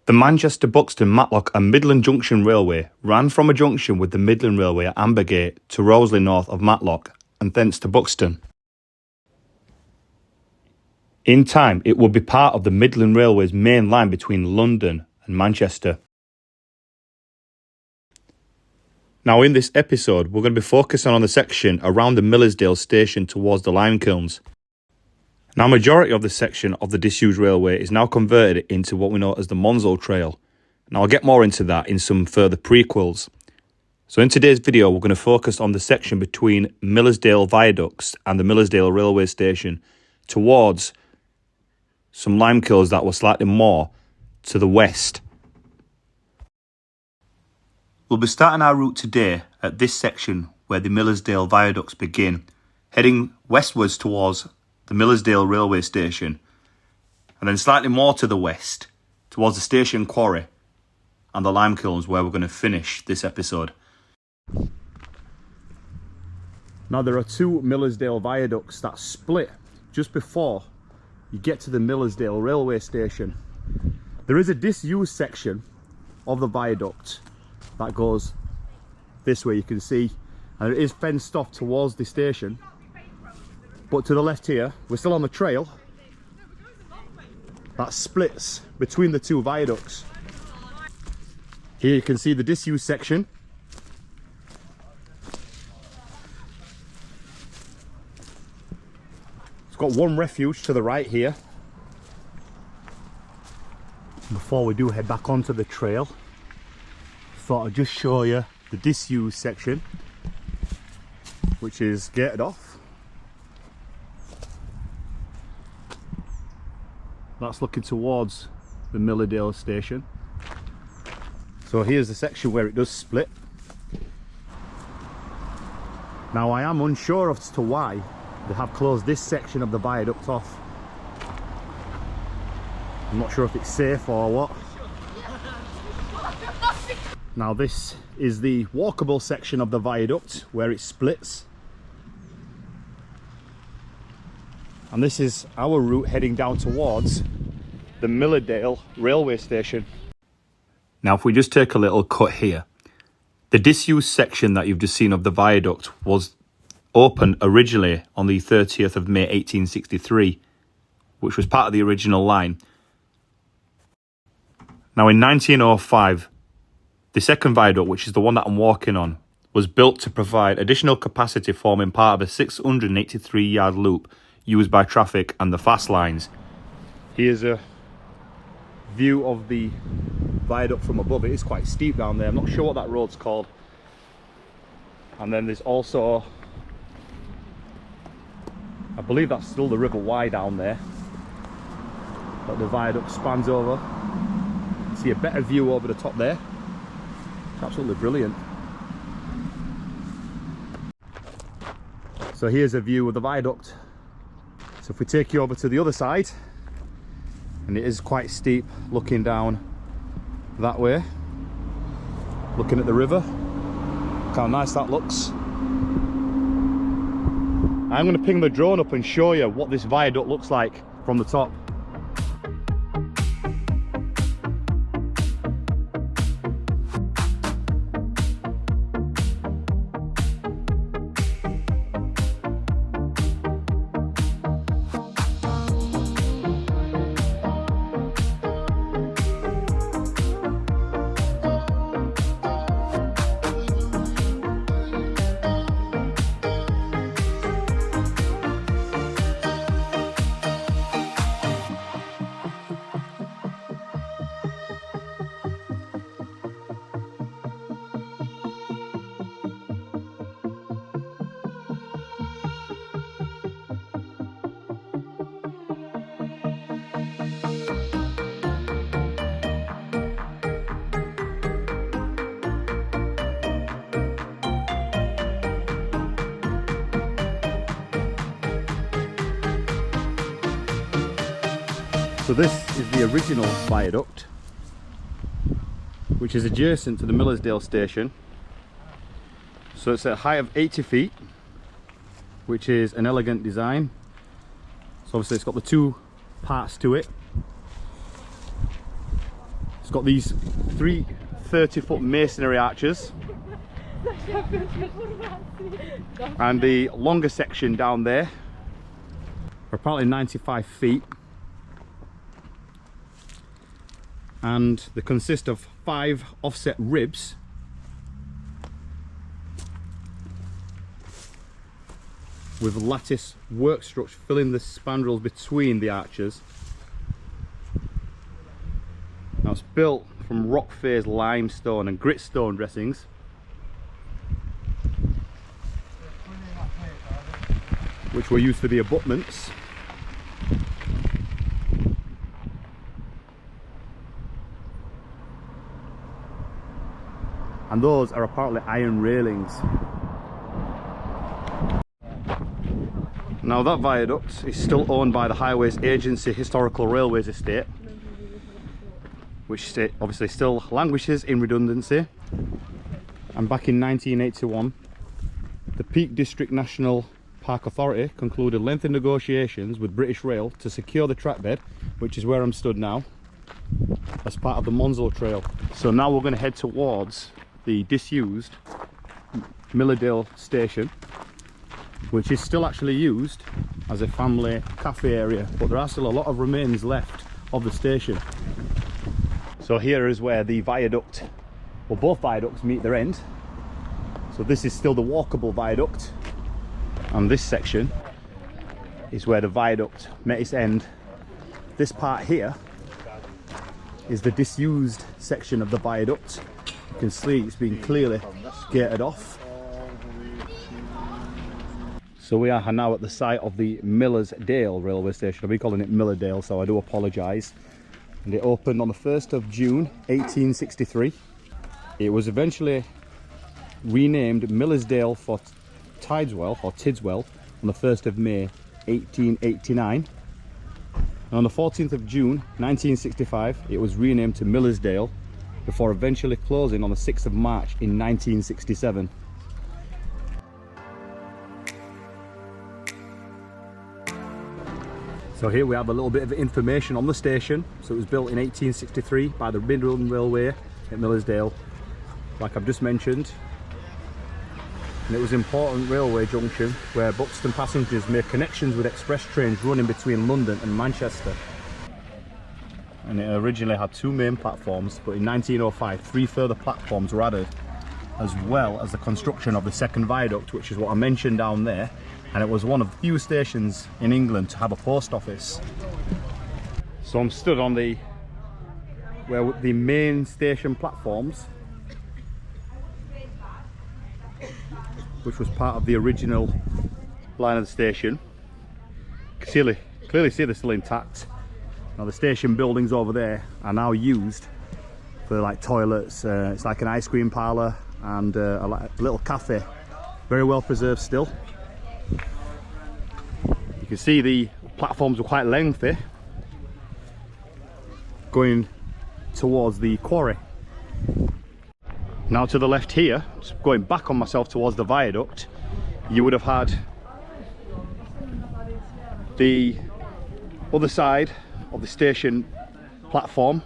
The Manchester, Buxton, Matlock and Midland Junction Railway ran from a junction with the Midland Railway at Ambergate to Roseley north of Matlock and thence to Buxton. In time, it would be part of the Midland Railway's main line between London and Manchester. Now in this episode, we're going to be focusing on the section around the Millerl Dale station towards the Lime Kilns. Now, majority of the section of the disused railway is now converted into what we know as the Monsal Trail. Now, I'll get more into that in some further prequels. So in today's video, we're going to focus on the section between Millerl Dale viaducts and the Millerl Dale railway station towards some lime kilns that were slightly more to the west. We'll be starting our route today at this section where the Millerl Dale viaducts begin, heading westwards towards the Millerl Dale railway station, and then slightly more to the west towards the station quarry and the lime kilns where we're going to finish this episode. Now there are two Millerl Dale viaducts that split just before you get to the Millerl Dale railway station. There is a disused section of the viaduct that goes this way, you can see, and it is fenced off towards the station. But to the left here, we're still on the trail that splits between the two viaducts. Here you can see the disused section. It's got one refuge to the right here. Before we do head back onto the trail, thought I'd just show you the disused section, which is gated off. That's looking towards the Millerl Dale station. So here's the section where it does split. Now I am unsure as to why they have closed this section of the viaduct off. I'm not sure if it's safe or what. Now this is the walkable section of the viaduct where it splits. And this is our route heading down towards the Millerl Dale railway station. Now if we just take a little cut here, the disused section that you've just seen of the viaduct was opened originally on the 30th of May 1863, which was part of the original line. Now in 1905, the second viaduct, which is the one that I'm walking on, was built to provide additional capacity, forming part of a 683-yard loop used by traffic and the fast lines. Here's a view of the viaduct from above. It is quite steep down there. I'm not sure what that road's called. And then there's also, I believe that's still the River Wye down there that the viaduct spans over. You can see a better view over the top there. It's absolutely brilliant. So here's a view of the viaduct. So if we take you over to the other side, and it is quite steep looking down that way, looking at the river, look how nice that looks. I'm going to ping the drone up and show you what this viaduct looks like from the top. So this is the original viaduct, which is adjacent to the Millerl Dale station. So it's a height of 80 feet, which is an elegant design. So obviously it's got the two parts to it. It's got these 3 30-foot masonry arches, and the longer section down there are apparently 95 feet, and they consist of 5 offset ribs with lattice work structure filling the spandrels between the arches. Now it's built from rock phase limestone and gritstone dressings, which were used for the abutments. And those are apparently iron railings. Now that viaduct is still owned by the Highways Agency Historical Railways Estate, which obviously still languishes in redundancy. And back in 1981, the Peak District National Park Authority concluded lengthy negotiations with British Rail to secure the trackbed, which is where I'm stood now, as part of the Monsal Trail. So now we're going to head towards the disused Millerl Dale station, which is still actually used as a family cafe area, but there are still a lot of remains left of the station. So here is where the viaduct, well, both viaducts meet their end. So this is still the walkable viaduct, and this section is where the viaduct met its end. This part here is the disused section of the viaduct. You can see it's been clearly gated off. So we are now at the site of the Millerl Dale railway station. I'll be calling it Millerl Dale, so I do apologise. And it opened on the 1st of June 1863. It was eventually renamed Millerl Dale for Tideswell or Tidswell on the 1st of May 1889. And on the 14th of June 1965 it was renamed to Millerl Dale, before eventually closing on the 6th of March in 1967. So here we have a little bit of information on the station. So it was built in 1863 by the Midland Railway at Millerl Dale, like I've just mentioned. And it was an important railway junction where Buxton passengers made connections with express trains running between London and Manchester. And it originally had 2 main platforms, but in 1905 3 further platforms were added, as well as the construction of the second viaduct, which is what I mentioned down there. And it was one of the few stations in England to have a post office. So I'm stood on where the main station platforms, which was part of the original line of the station. You can clearly see they're still intact. Now the station buildings over there are now used for like toilets. It's like an ice cream parlour and a little cafe. Very well preserved still. You can see the platforms were quite lengthy, going towards the quarry. Now to the left here, just going back on myself towards the viaduct, you would have had the other side of the station platform,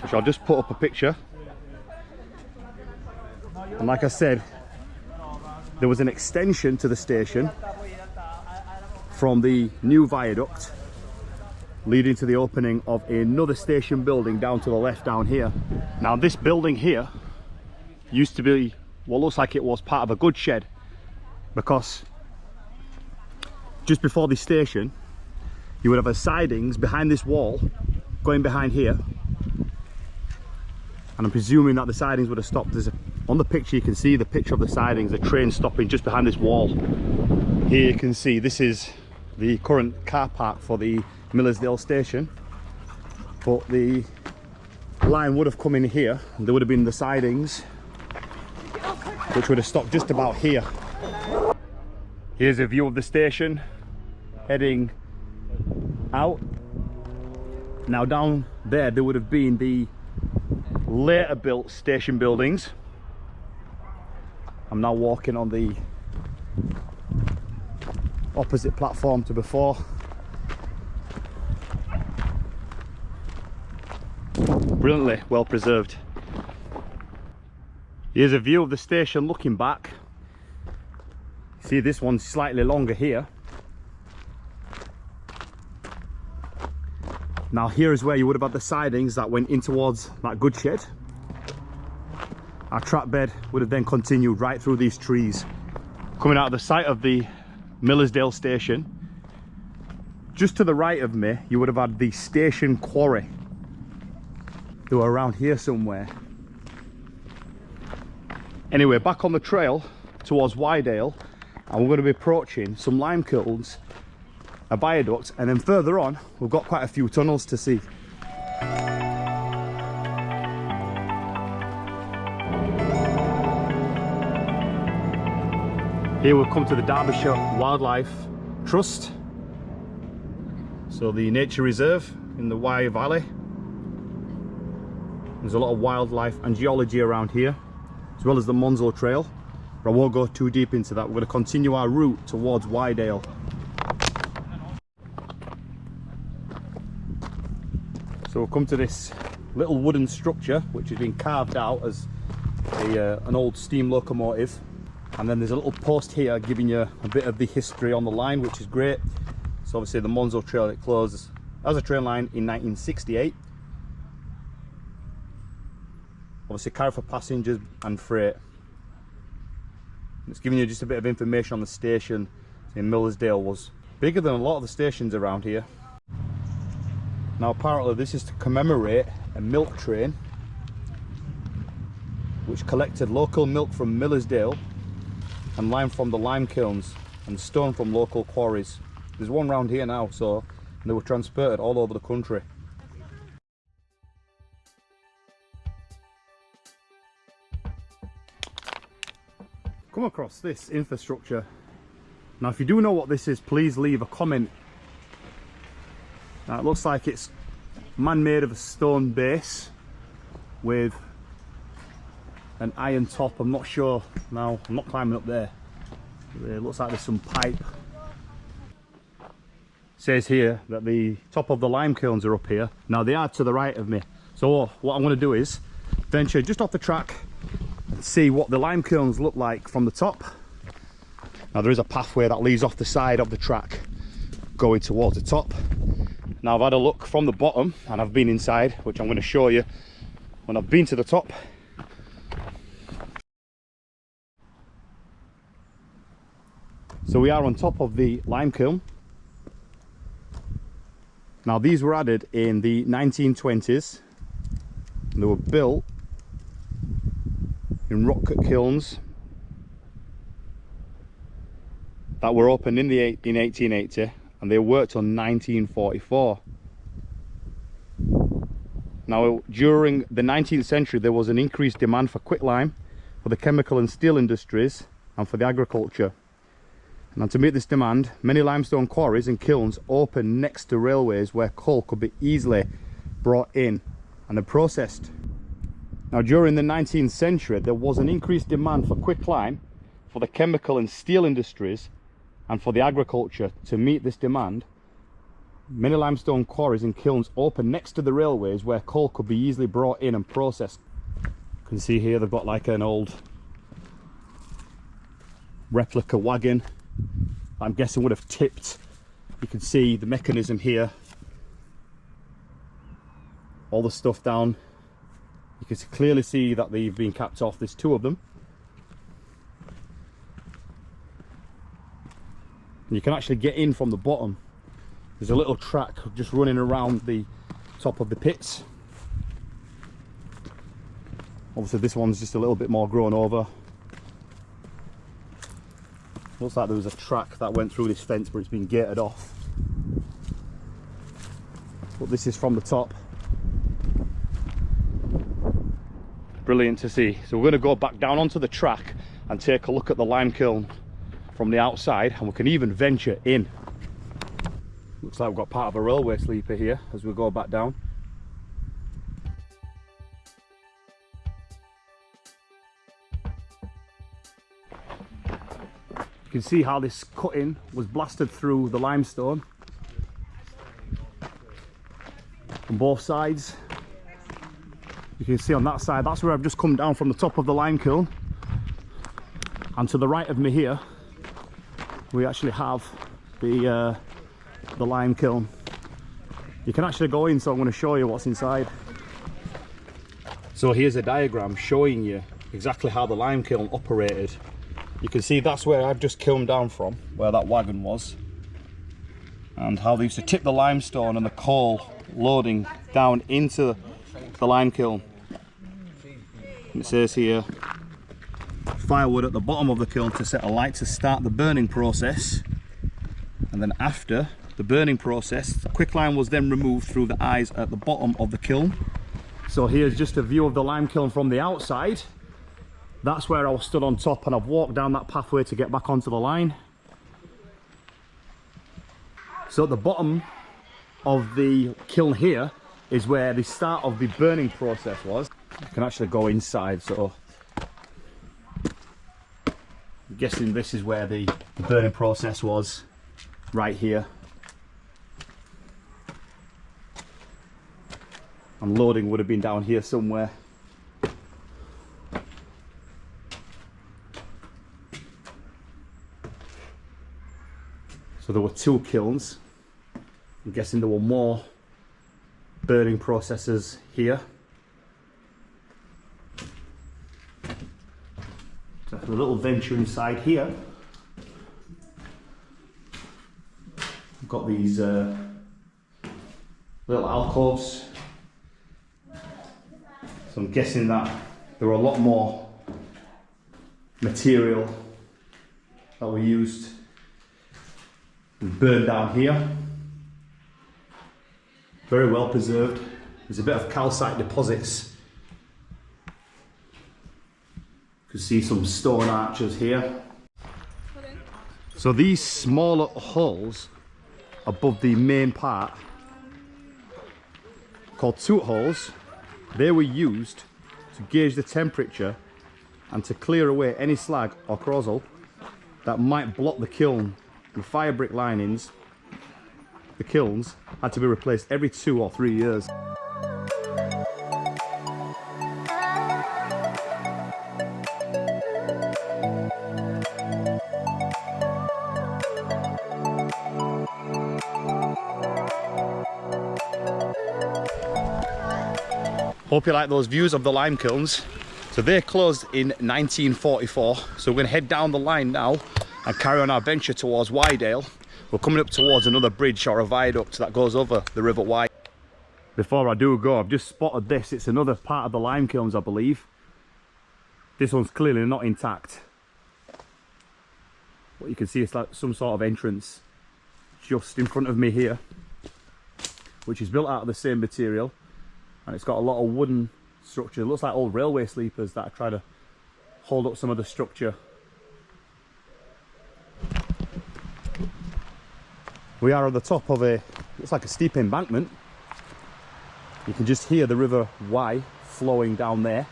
which I'll just put up a picture. And like I said, there was an extension to the station from the new viaduct, leading to the opening of another station building down to the left down here. Now this building here used to be what looks like it was part of a goods shed, because just before the station you would have a sidings behind this wall going behind here, and I'm presuming that the sidings would have stopped. On the picture you can see the picture of the sidings, the train stopping just behind this wall. Here you can see this is the current car park for the Millerl Dale station, but the line would have come in here and there would have been the sidings which would have stopped just about here. Here's a view of the station heading out. Now down there would have been the later built station buildings. I'm now walking on the opposite platform to before. Brilliantly well preserved. Here's a view of the station looking back. See, this one's slightly longer here. Now here is where you would have had the sidings that went in towards that goods shed. Our track bed would have then continued right through these trees. Coming out of the site of the Millerl Dale station, just to the right of me, you would have had the station quarry. They were around here somewhere. Anyway, back on the trail towards Wydale, and we're going to be approaching some lime kilns, a viaduct, and then further on we've got quite a few tunnels to see. Here we've come to the Derbyshire Wildlife Trust, so the nature reserve in the Wye Valley. There's a lot of wildlife and geology around here, as well as the Monsal trail, but I won't go too deep into that. We're going to continue our route towards Wydale. So we'll come to this little wooden structure which has been carved out as an old steam locomotive, and then there's a little post here giving you a bit of the history on the line, which is great. So obviously the Monsal trail, it closed as a train line in 1968. Obviously carried for passengers and freight. It's giving you just a bit of information on the station. In Millerl Dale was bigger than a lot of the stations around here. Now apparently this is to commemorate a milk train which collected local milk from Millerl Dale and lime from the lime kilns and stone from local quarries. There's one round here now, so they were transported all over the country. Come across this infrastructure. Now if you do know what this is, please leave a comment. Now it looks like it's man-made of a stone base with an iron top. I'm not sure now, I'm not climbing up there. It looks like there's some pipe. It says here that the top of the lime kilns are up here. Now they are to the right of me. So what I'm going to do is venture just off the track and see what the lime kilns look like from the top. Now there is a pathway that leads off the side of the track going towards the top. Now I've had a look from the bottom and I've been inside, which I'm going to show you when I've been to the top. So we are on top of the lime kiln. Now these were added in the 1920s and they were built in rock cut kilns that were opened in 1880, and they worked on 1944. Now during the 19th century there was an increased demand for quicklime for the chemical and steel industries and for the agriculture. And to meet this demand, many limestone quarries and kilns opened next to railways where coal could be easily brought in and then processed. Now during the 19th century there was an increased demand for quicklime for the chemical and steel industries and for the agriculture. To meet this demand, many limestone quarries and kilns opened next to the railways where coal could be easily brought in and processed. You can see here they've got like an old replica wagon I'm guessing would have tipped. You can see the mechanism here, all the stuff down. You can clearly see that they've been capped off. There's two of them. And you can actually get in from the bottom. There's a little track just running around the top of the pits. Obviously this one's just a little bit more grown over. Looks like there was a track that went through this fence, but it's been gated off. But this is from the top. Brilliant to see. So we're going to go back down onto the track and take a look at the lime kiln from the outside, and we can even venture in. Looks like we've got part of a railway sleeper here as we go back down. You can see how this cutting was blasted through the limestone on both sides. You can see on that side, that's where I've just come down from the top of the lime kiln. And to the right of me here, we actually have the lime kiln. You can actually go in, so I'm going to show you what's inside. So here's a diagram showing you exactly how the lime kiln operated. You can see that's where I've just kilned down from, where that wagon was, and how they used to tip the limestone and the coal loading down into the lime kiln. And it says here, firewood at the bottom of the kiln to set a light to start the burning process, and then after the burning process, the quicklime was then removed through the eyes at the bottom of the kiln. So here's just a view of the lime kiln from the outside. That's where I was stood on top, and I've walked down that pathway to get back onto the line. So at the bottom of the kiln here is where the start of the burning process was. You can actually go inside, so I'm guessing this is where the burning process was, right here. And loading would have been down here somewhere. So there were two kilns. I'm guessing there were more burning processes here. So a little venture inside here. We've got these little alcoves. So I'm guessing that there were a lot more material that were used and burned down here. Very well preserved. There's a bit of calcite deposits. You can see some stone arches here. So these smaller holes above the main part, called toot holes, they were used to gauge the temperature and to clear away any slag or corrosion that might block the kiln. The fire brick linings, the kilns, had to be replaced every 2 or 3 years. Hope you like those views of the lime kilns. So they closed in 1944. So we're going to head down the line now and carry on our venture towards Dale. We're coming up towards another bridge or a viaduct that goes over the River Wye. Before I do go, I've just spotted this. It's another part of the lime kilns, I believe. This one's clearly not intact. But you can see it's like some sort of entrance just in front of me here, which is built out of the same material. And it's got a lot of wooden structure. It looks like old railway sleepers that are trying to hold up some of the structure. We are on the top of a, looks like a steep embankment. You can just hear the River Wye flowing down there.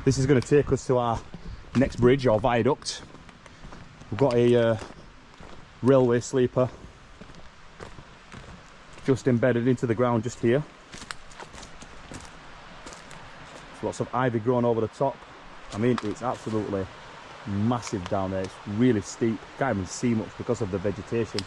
This is going to take us to our next bridge or viaduct. We've got a railway sleeper just embedded into the ground just here. There's lots of ivy growing over the top. I mean, it's absolutely massive down there. It's really steep. Can't even see much because of the vegetation.